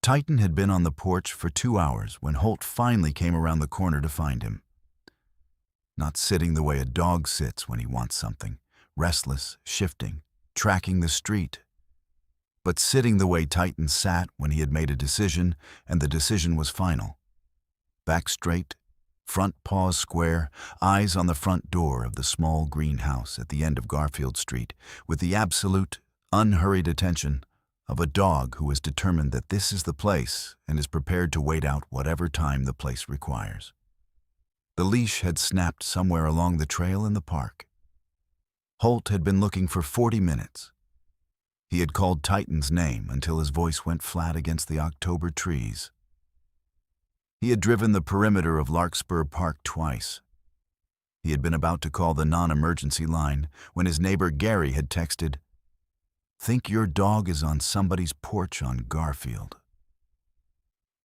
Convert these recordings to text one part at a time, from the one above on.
Titan had been on the porch for 2 hours when Holt finally came around the corner to find him. Not sitting the way a dog sits when he wants something, restless, shifting, tracking the street, but sitting the way Titan sat when he had made a decision and the decision was final. Back straight, front paws square, eyes on the front door of the small green house at the end of Garfield Street, with the absolute, unhurried attention of a dog who is determined that this is the place and is prepared to wait out whatever time the place requires. The leash had snapped somewhere along the trail in the park. Holt had been looking for 40 minutes. He had called Titan's name until his voice went flat against the October trees. He had driven the perimeter of Larkspur Park twice. He had been about to call the non-emergency line when his neighbor Gary had texted, "Think your dog is on somebody's porch on Garfield."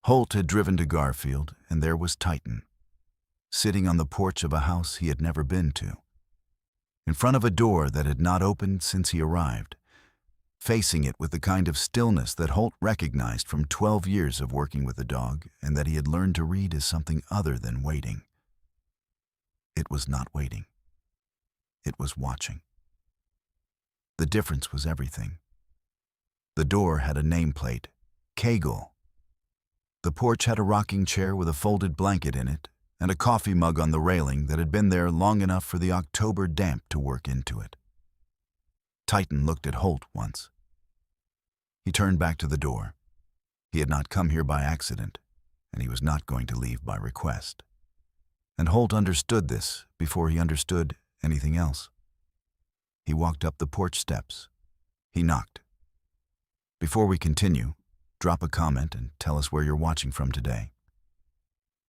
Holt had driven to Garfield, and there was Titan, sitting on the porch of a house he had never been to, in front of a door that had not opened since he arrived, facing it with the kind of stillness that Holt recognized from 12 years of working with a dog and that he had learned to read as something other than waiting. It was not waiting. It was watching. The difference was everything. The door had a nameplate, Kegel. The porch had a rocking chair with a folded blanket in it and a coffee mug on the railing that had been there long enough for the October damp to work into it. Titan looked at Holt once. He turned back to the door. He had not come here by accident, and he was not going to leave by request. And Holt understood this before he understood anything else. He walked up the porch steps. He knocked. Before we continue, drop a comment and tell us where you're watching from today.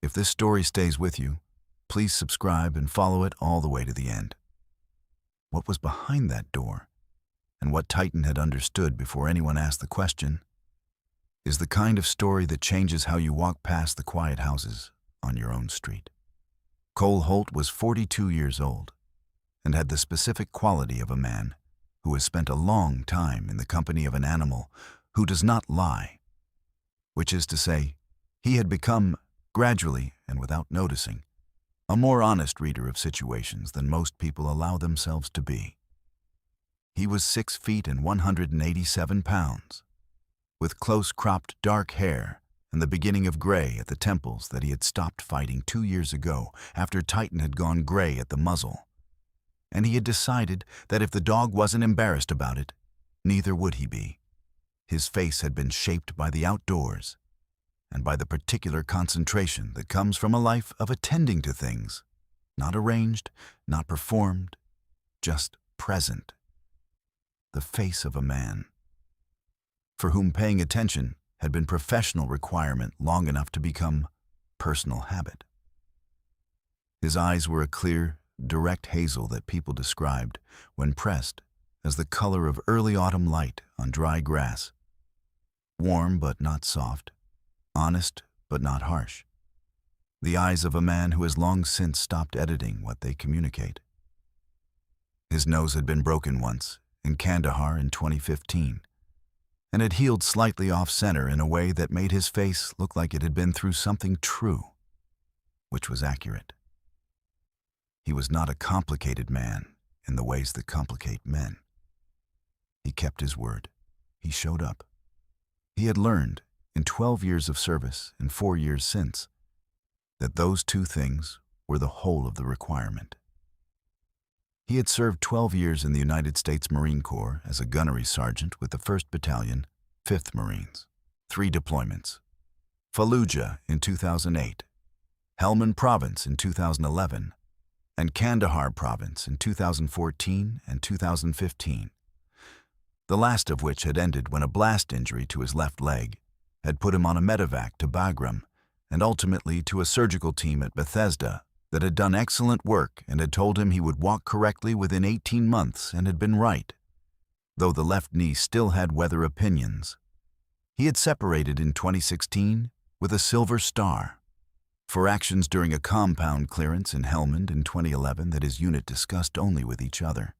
If this story stays with you, please subscribe and follow it all the way to the end. What was behind that door, and what Titan had understood before anyone asked the question, is the kind of story that changes how you walk past the quiet houses on your own street. Cole Holt was 42 years old and had the specific quality of a man who has spent a long time in the company of an animal who does not lie, which is to say, he had become, gradually and without noticing, a more honest reader of situations than most people allow themselves to be. He was 6 feet and 187 pounds, with close-cropped dark hair and the beginning of gray at the temples that he had stopped fighting 2 years ago after Titan had gone gray at the muzzle. And he had decided that if the dog wasn't embarrassed about it, neither would he be. His face had been shaped by the outdoors and by the particular concentration that comes from a life of attending to things, not arranged, not performed, just present. The face of a man for whom paying attention had been professional requirement long enough to become personal habit. His eyes were a clear, direct hazel that people described, when pressed, as the color of early autumn light on dry grass. Warm but not soft, honest but not harsh. The eyes of a man who has long since stopped editing what they communicate. His nose had been broken once, in Kandahar in 2015, and had healed slightly off-center in a way that made his face look like it had been through something true, which was accurate. He was not a complicated man in the ways that complicate men. He kept his word. He showed up. He had learned, in 12 years of service and 4 years since, that those two things were the whole of the requirement. He had served 12 years in the United States Marine Corps as a gunnery sergeant with the 1st Battalion, 5th Marines. 3 deployments. Fallujah in 2008, Helmand Province in 2011, and Kandahar Province in 2014 and 2015, the last of which had ended when a blast injury to his left leg had put him on a medevac to Bagram and ultimately to a surgical team at Bethesda that had done excellent work and had told him he would walk correctly within 18 months and had been right, though the left knee still had weather opinions. He had separated in 2016 with a Silver Star for actions during a compound clearance in Helmand in 2011 that his unit discussed only with each other,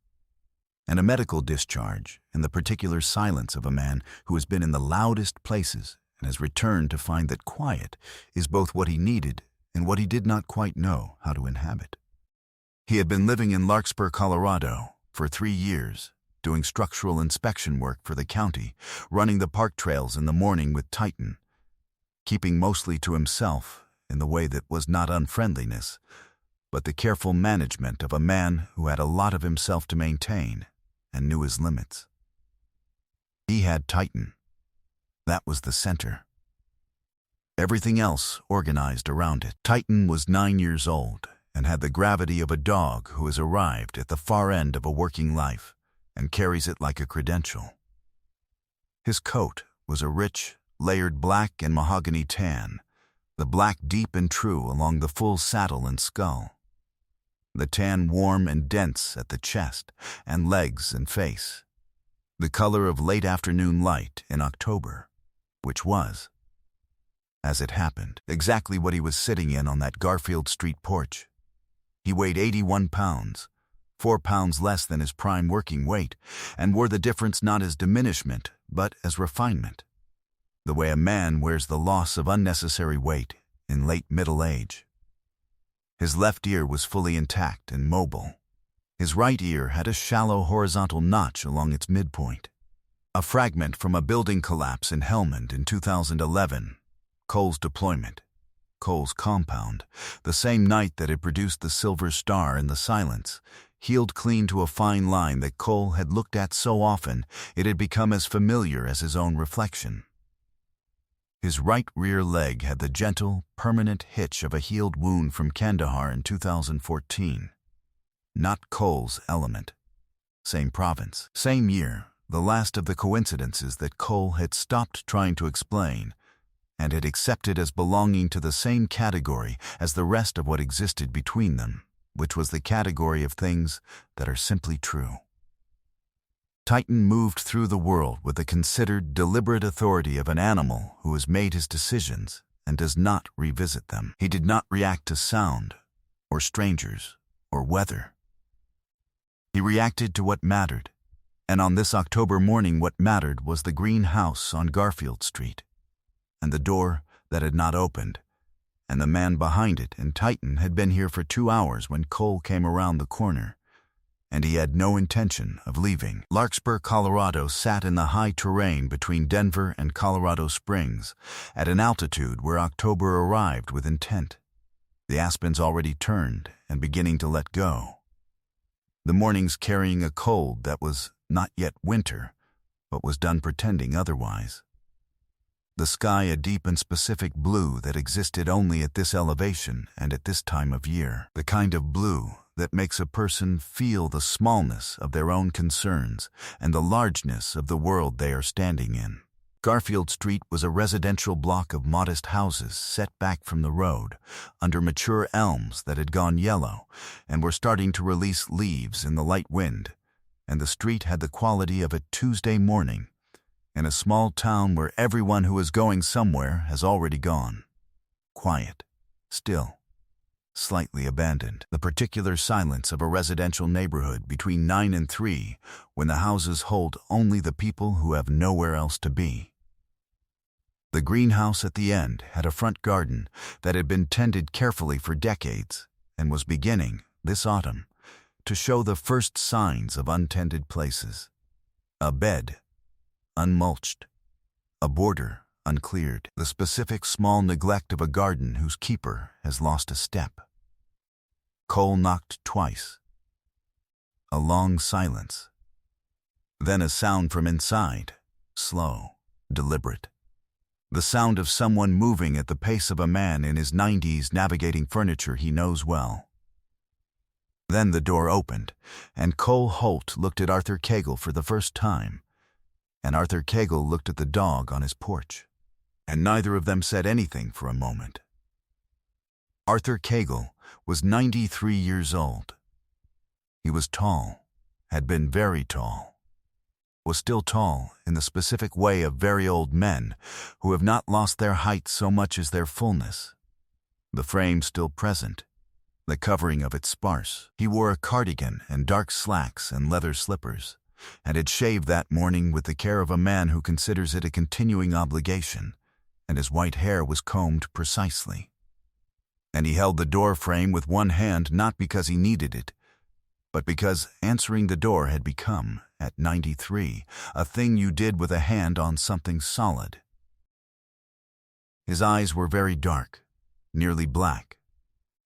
and a medical discharge in the particular silence of a man who has been in the loudest places and has returned to find that quiet is both what he needed and what he did not quite know how to inhabit. He had been living in Larkspur, Colorado, for 3 years, doing structural inspection work for the county, running the park trails in the morning with Titan, keeping mostly to himself in the way that was not unfriendliness, but the careful management of a man who had a lot of himself to maintain and knew his limits. He had Titan. That was the center. Everything else organized around it. Titan was 9 years old and had the gravity of a dog who has arrived at the far end of a working life and carries it like a credential. His coat was a rich, layered black and mahogany tan, the black deep and true along the full saddle and skull, the tan warm and dense at the chest and legs and face, the color of late afternoon light in October, which was, as it happened, exactly what he was sitting in on that Garfield Street porch. He weighed 81 pounds, 4 pounds less than his prime working weight, and wore the difference not as diminishment, but as refinement, the way a man wears the loss of unnecessary weight in late middle age. His left ear was fully intact and mobile. His right ear had a shallow horizontal notch along its midpoint, a fragment from a building collapse in Helmand in 2011, Cole's deployment, Cole's compound, the same night that had produced the silver star in the silence, healed clean to a fine line that Cole had looked at so often it had become as familiar as his own reflection. His right rear leg had the gentle, permanent hitch of a healed wound from Kandahar in 2014. Not Cole's element. Same province, same year, the last of the coincidences that Cole had stopped trying to explain and had accepted as belonging to the same category as the rest of what existed between them, which was the category of things that are simply true. Titan moved through the world with the considered, deliberate authority of an animal who has made his decisions and does not revisit them. He did not react to sound, or strangers, or weather. He reacted to what mattered, and on this October morning what mattered was the green house on Garfield Street, and the door that had not opened, and the man behind it, and Titan had been here for 2 hours when Cole came around the corner, and he had no intention of leaving. Larkspur, Colorado sat in the high terrain between Denver and Colorado Springs, at an altitude where October arrived with intent, the aspens already turned and beginning to let go, the mornings carrying a cold that was not yet winter, but was done pretending otherwise. The sky a deep and specific blue that existed only at this elevation and at this time of year, the kind of blue that makes a person feel the smallness of their own concerns and the largeness of the world they are standing in. Garfield Street was a residential block of modest houses set back from the road, under mature elms that had gone yellow and were starting to release leaves in the light wind, and the street had the quality of a Tuesday morning in a small town where everyone who is going somewhere has already gone. Quiet, still, slightly abandoned. The particular silence of a residential neighborhood between 9 and 3, when the houses hold only the people who have nowhere else to be. The greenhouse at the end had a front garden that had been tended carefully for decades and was beginning, this autumn, to show the first signs of untended places. A bed, unmulched, a border uncleared, the specific small neglect of a garden whose keeper has lost a step. Cole knocked twice. A long silence. Then a sound from inside, slow, deliberate. The sound of someone moving at the pace of a man in his 90s navigating furniture he knows well. Then the door opened, and Cole Holt looked at Arthur Cagle for the first time, and Arthur Cagle looked at the dog on his porch, and neither of them said anything for a moment. Arthur Cagle was 93 years old. He was tall, had been very tall, was still tall in the specific way of very old men who have not lost their height so much as their fullness, the frame still present, the covering of it sparse. He wore a cardigan and dark slacks and leather slippers, and had shaved that morning with the care of a man who considers it a continuing obligation, and his white hair was combed precisely. And he held the door frame with one hand not because he needed it, but because answering the door had become, at 93, a thing you did with a hand on something solid. His eyes were very dark, nearly black,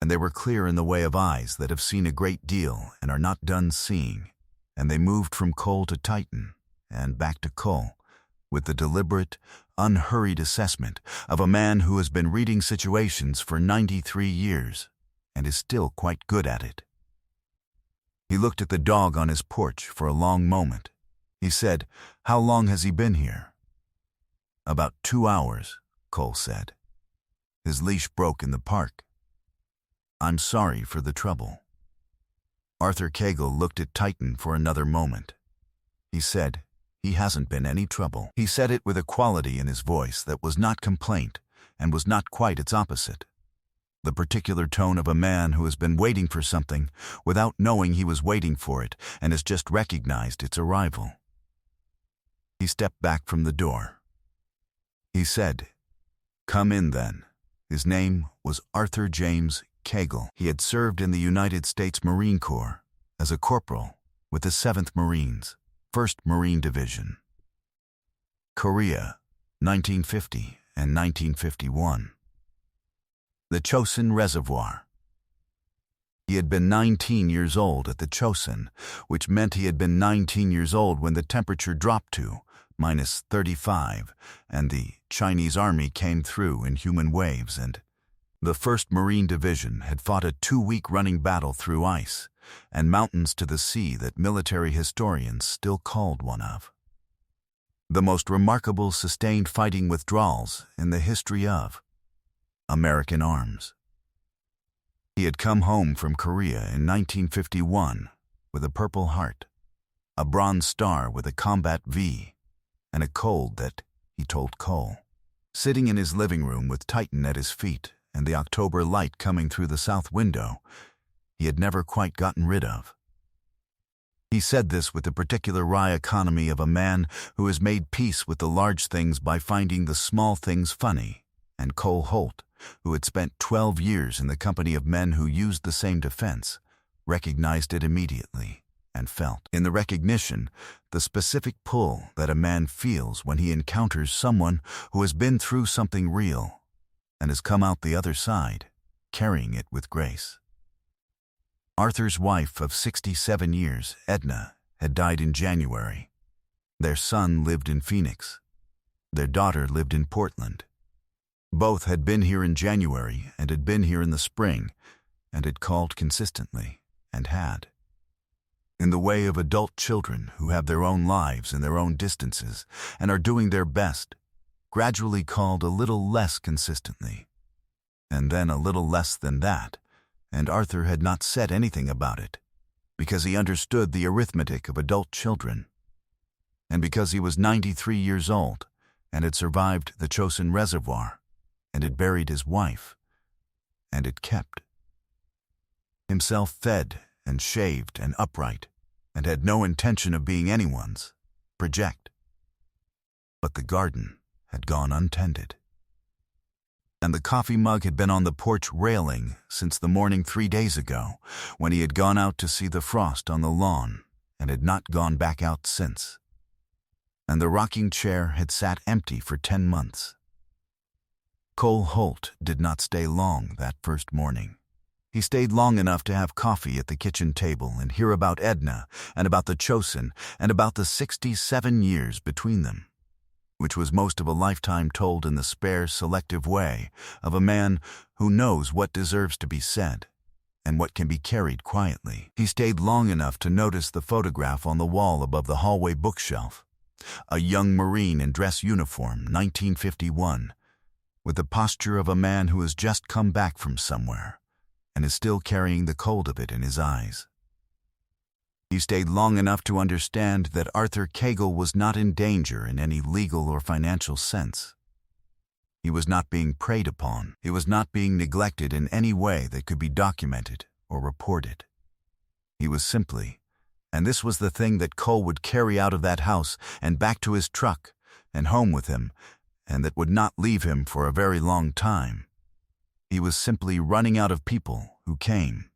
and they were clear in the way of eyes that have seen a great deal and are not done seeing, and they moved from Cole to Titan and back to Cole with the deliberate, unhurried assessment of a man who has been reading situations for 93 years and is still quite good at it. He looked at the dog on his porch for a long moment. He said, "How long has he been here?" "About 2 hours," Cole said. "His leash broke in the park. I'm sorry for the trouble." Arthur Cagle looked at Titan for another moment. He said, "He hasn't been any trouble." He said it with a quality in his voice that was not complaint and was not quite its opposite. The particular tone of a man who has been waiting for something without knowing he was waiting for it and has just recognized its arrival. He stepped back from the door. He said, "Come in then." His name was Arthur James Cagle. He had served in the United States Marine Corps as a corporal with the 7th Marines, 1st Marine Division. Korea, 1950 and 1951. The Chosin Reservoir. He had been 19 years old at the Chosin, which meant he had been 19 years old when the temperature dropped to -35 and the Chinese army came through in human waves, and the 1st Marine Division had fought a 2-week running battle through ice and mountains to the sea that military historians still called one of the most remarkable sustained fighting withdrawals in the history of American arms. He had come home from Korea in 1951 with a Purple Heart, a Bronze Star with a Combat V, and a cold that, he told Cole, sitting in his living room with Titan at his feet and the October light coming through the south window, he had never quite gotten rid of. He said this with the particular wry economy of a man who has made peace with the large things by finding the small things funny, and Cole Holt, who had spent 12 years in the company of men who used the same defense, recognized it immediately and felt, in the recognition, the specific pull that a man feels when he encounters someone who has been through something real and has come out the other side, carrying it with grace. Arthur's wife of 67 years, Edna, had died in January. Their son lived in Phoenix. Their daughter lived in Portland. Both had been here in January and had been here in the spring and had called consistently and had. In the way of adult children who have their own lives and their own distances and are doing their best, gradually called a little less consistently, and then a little less than that, and Arthur had not said anything about it, because he understood the arithmetic of adult children, and because he was 93 years old and had survived the Chosin Reservoir, and had buried his wife, and had kept himself fed and shaved and upright, and had no intention of being anyone's project. But the garden had gone untended, and the coffee mug had been on the porch railing since the morning 3 days ago, when he had gone out to see the frost on the lawn, and had not gone back out since. And the rocking chair had sat empty for 10 months. Cole Holt did not stay long that first morning. He stayed long enough to have coffee at the kitchen table and hear about Edna and about the Chosin and about the 67 years between them, which was most of a lifetime told in the spare, selective way of a man who knows what deserves to be said and what can be carried quietly. He stayed long enough to notice the photograph on the wall above the hallway bookshelf, a young Marine in dress uniform, 1951, with the posture of a man who has just come back from somewhere and is still carrying the cold of it in his eyes. He stayed long enough to understand that Arthur Cagle was not in danger in any legal or financial sense. He was not being preyed upon. He was not being neglected in any way that could be documented or reported. He was simply, and this was the thing that Cole would carry out of that house and back to his truck and home with him, and that would not leave him for a very long time. He was simply running out of people who came.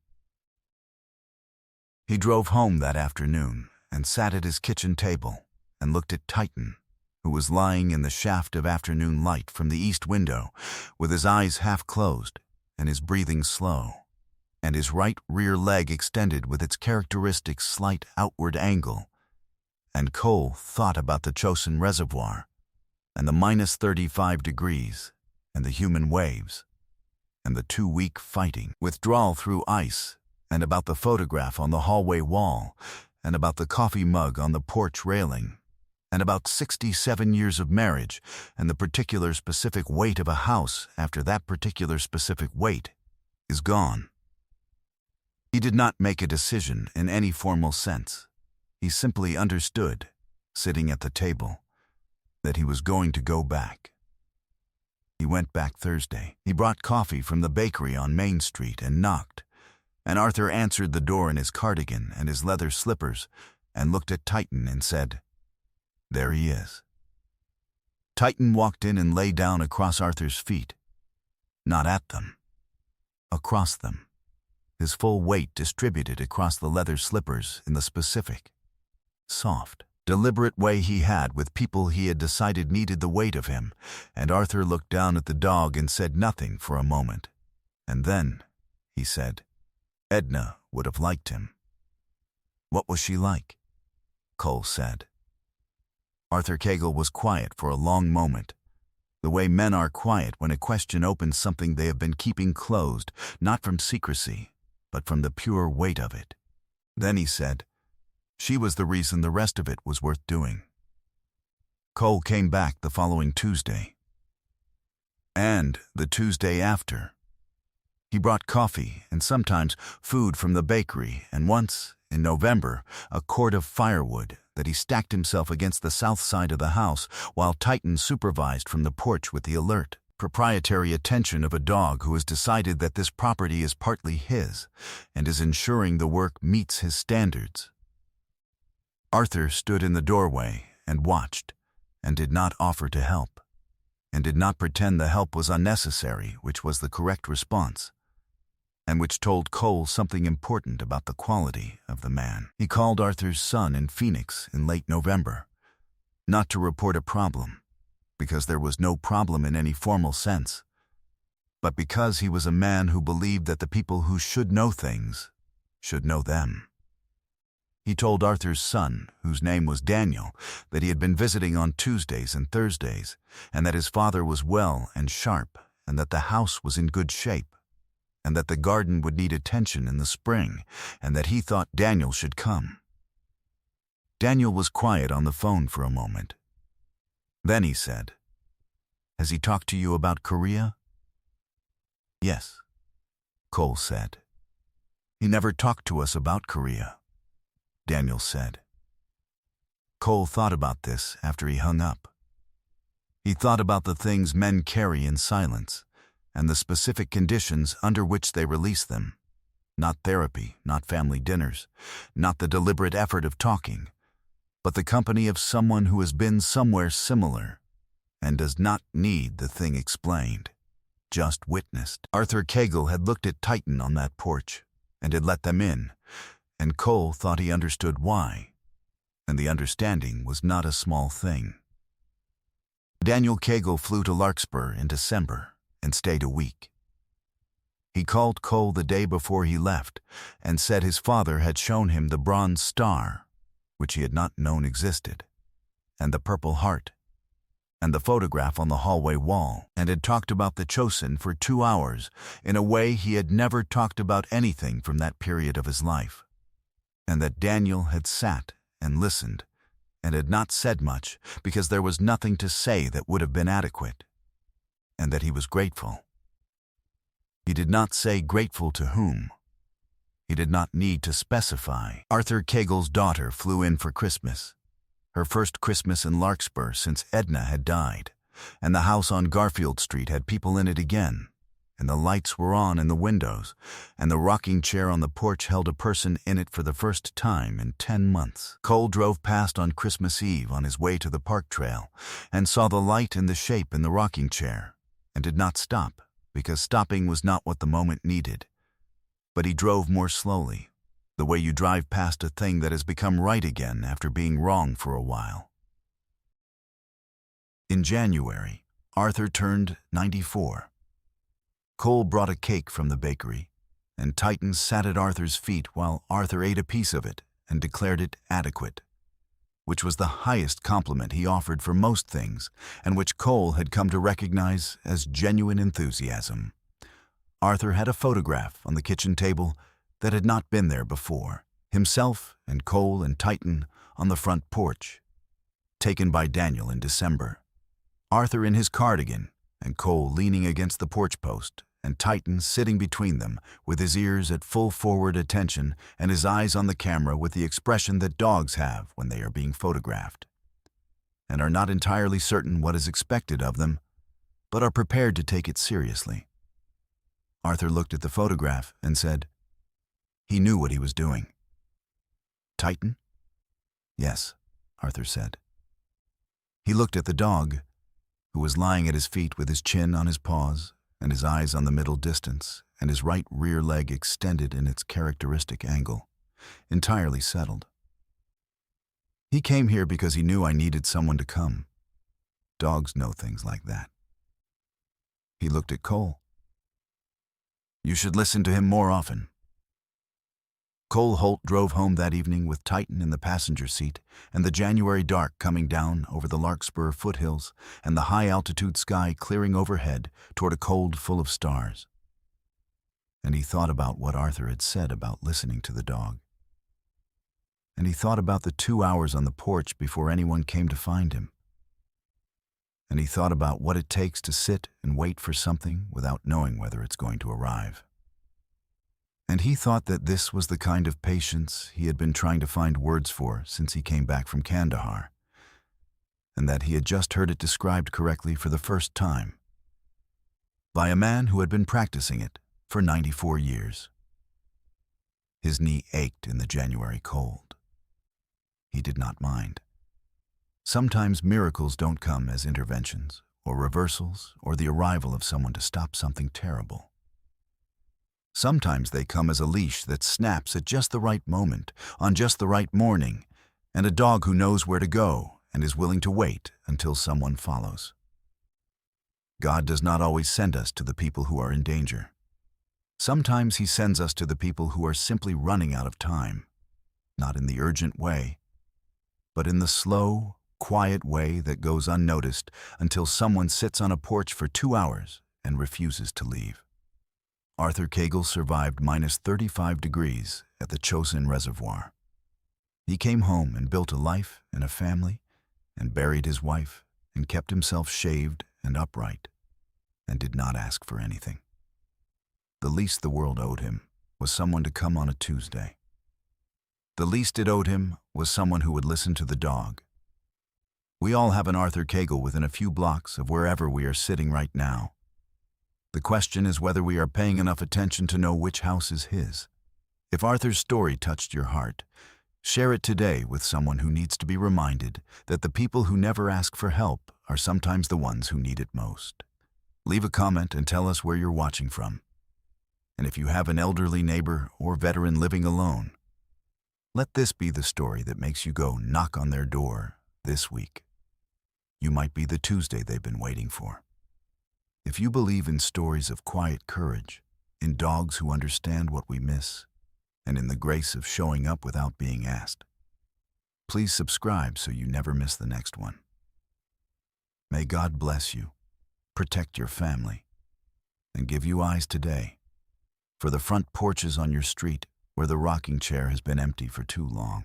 He drove home that afternoon and sat at his kitchen table and looked at Titan, who was lying in the shaft of afternoon light from the east window, with his eyes half closed and his breathing slow, and his right rear leg extended with its characteristic slight outward angle. And Cole thought about the Chosin Reservoir, and the -35 degrees, and the human waves, and the 2-week fighting, withdrawal through ice, and about the photograph on the hallway wall, and about the coffee mug on the porch railing, and about 67 years of marriage, and the particular specific weight of a house after that particular specific weight is gone. He did not make a decision in any formal sense. He simply understood, sitting at the table, that he was going to go back. He went back Thursday. He brought coffee from the bakery on Main Street and knocked, and Arthur answered the door in his cardigan and his leather slippers and looked at Titan and said, "There he is." Titan walked in and lay down across Arthur's feet. Not at them. Across them. His full weight distributed across the leather slippers in the specific, soft, deliberate way he had with people he had decided needed the weight of him, and Arthur looked down at the dog and said nothing for a moment. And then, he said, Edna would have liked him. What was she like? Cole said. Arthur Cagle was quiet for a long moment, the way men are quiet when a question opens something they have been keeping closed, not from secrecy, but from the pure weight of it. Then he said, "She was the reason the rest of it was worth doing." Cole came back the following Tuesday. And the Tuesday after. He brought coffee and sometimes food from the bakery, and once, in November, a cord of firewood that he stacked himself against the south side of the house while Titan supervised from the porch with the alert, proprietary attention of a dog who has decided that this property is partly his and is ensuring the work meets his standards. Arthur stood in the doorway and watched, and did not offer to help, and did not pretend the help was unnecessary, which was the correct response, and which told Cole something important about the quality of the man. He called Arthur's son in Phoenix in late November, not to report a problem, because there was no problem in any formal sense, but because he was a man who believed that the people who should know things should know them. He told Arthur's son, whose name was Daniel, that he had been visiting on Tuesdays and Thursdays, and that his father was well and sharp, and that the house was in good shape, and that the garden would need attention in the spring, and that he thought Daniel should come. Daniel was quiet on the phone for a moment. Then he said, "Has he talked to you about Korea?" "Yes," Cole said. "He never talked to us about Korea," Daniel said. Cole thought about this after he hung up. He thought about the things men carry in silence, and the specific conditions under which they release them. Not therapy, not family dinners, not the deliberate effort of talking, but the company of someone who has been somewhere similar and does not need the thing explained, just witnessed. Arthur Cagle had looked at Titan on that porch and had let them in, and Cole thought he understood why, and the understanding was not a small thing. Daniel Cagle flew to Larkspur in December and stayed a week. He called Cole the day before he left and said his father had shown him the bronze star, which he had not known existed, and the Purple Heart, and the photograph on the hallway wall, and had talked about the Chosin for 2 hours in a way he had never talked about anything from that period of his life, and that Daniel had sat and listened and had not said much because there was nothing to say that would have been adequate, and that he was grateful. He did not say grateful to whom. He did not need to specify. Arthur Cagle's daughter flew in for Christmas, her first Christmas in Larkspur since Edna had died, and the house on Garfield Street had people in it again, and the lights were on in the windows, and the rocking chair on the porch held a person in it for the first time in 10 months. Cole drove past on Christmas Eve on his way to the park trail and saw the light and the shape in the rocking chair, and did not stop, because stopping was not what the moment needed. But he drove more slowly, the way you drive past a thing that has become right again after being wrong for a while. In January, Arthur turned 94. Cole brought a cake from the bakery, and Titan sat at Arthur's feet while Arthur ate a piece of it and declared it adequate, which was the highest compliment he offered for most things, and which Cole had come to recognize as genuine enthusiasm. Arthur had a photograph on the kitchen table that had not been there before, himself and Cole and Titan on the front porch, taken by Daniel in December. Arthur in his cardigan, and Cole leaning against the porch post, and Titan sitting between them, with his ears at full forward attention and his eyes on the camera with the expression that dogs have when they are being photographed, and are not entirely certain what is expected of them, but are prepared to take it seriously. Arthur looked at the photograph and said, he knew what he was doing. Titan? Yes, Arthur said. He looked at the dog, who was lying at his feet with his chin on his paws and his eyes on the middle distance and his right rear leg extended in its characteristic angle, entirely settled. He came here because he knew I needed someone to come. Dogs know things like that. He looked at Cole. You should listen to him more often. Cole Holt drove home that evening with Titan in the passenger seat and the January dark coming down over the Larkspur foothills and the high-altitude sky clearing overhead toward a cold full of stars. And he thought about what Arthur had said about listening to the dog. And he thought about the 2 hours on the porch before anyone came to find him. And he thought about what it takes to sit and wait for something without knowing whether it's going to arrive. And he thought that this was the kind of patience he had been trying to find words for since he came back from Kandahar, and that he had just heard it described correctly for the first time, by a man who had been practicing it for 94 years. His knee ached in the January cold. He did not mind. Sometimes miracles don't come as interventions, or reversals, or the arrival of someone to stop something terrible. Sometimes they come as a leash that snaps at just the right moment, on just the right morning, and a dog who knows where to go and is willing to wait until someone follows. God does not always send us to the people who are in danger. Sometimes he sends us to the people who are simply running out of time, not in the urgent way, but in the slow, quiet way that goes unnoticed until someone sits on a porch for 2 hours and refuses to leave. Arthur Cagle survived minus 35 degrees at the Chosin Reservoir. He came home and built a life and a family and buried his wife and kept himself shaved and upright and did not ask for anything. The least the world owed him was someone to come on a Tuesday. The least it owed him was someone who would listen to the dog. We all have an Arthur Cagle within a few blocks of wherever we are sitting right now. The question is whether we are paying enough attention to know which house is his. If Arthur's story touched your heart, share it today with someone who needs to be reminded that the people who never ask for help are sometimes the ones who need it most. Leave a comment and tell us where you're watching from. And if you have an elderly neighbor or veteran living alone, let this be the story that makes you go knock on their door this week. You might be the Tuesday they've been waiting for. If you believe in stories of quiet courage, in dogs who understand what we miss, and in the grace of showing up without being asked, please subscribe so you never miss the next one. May God bless you, protect your family, and give you eyes today for the front porches on your street where the rocking chair has been empty for too long.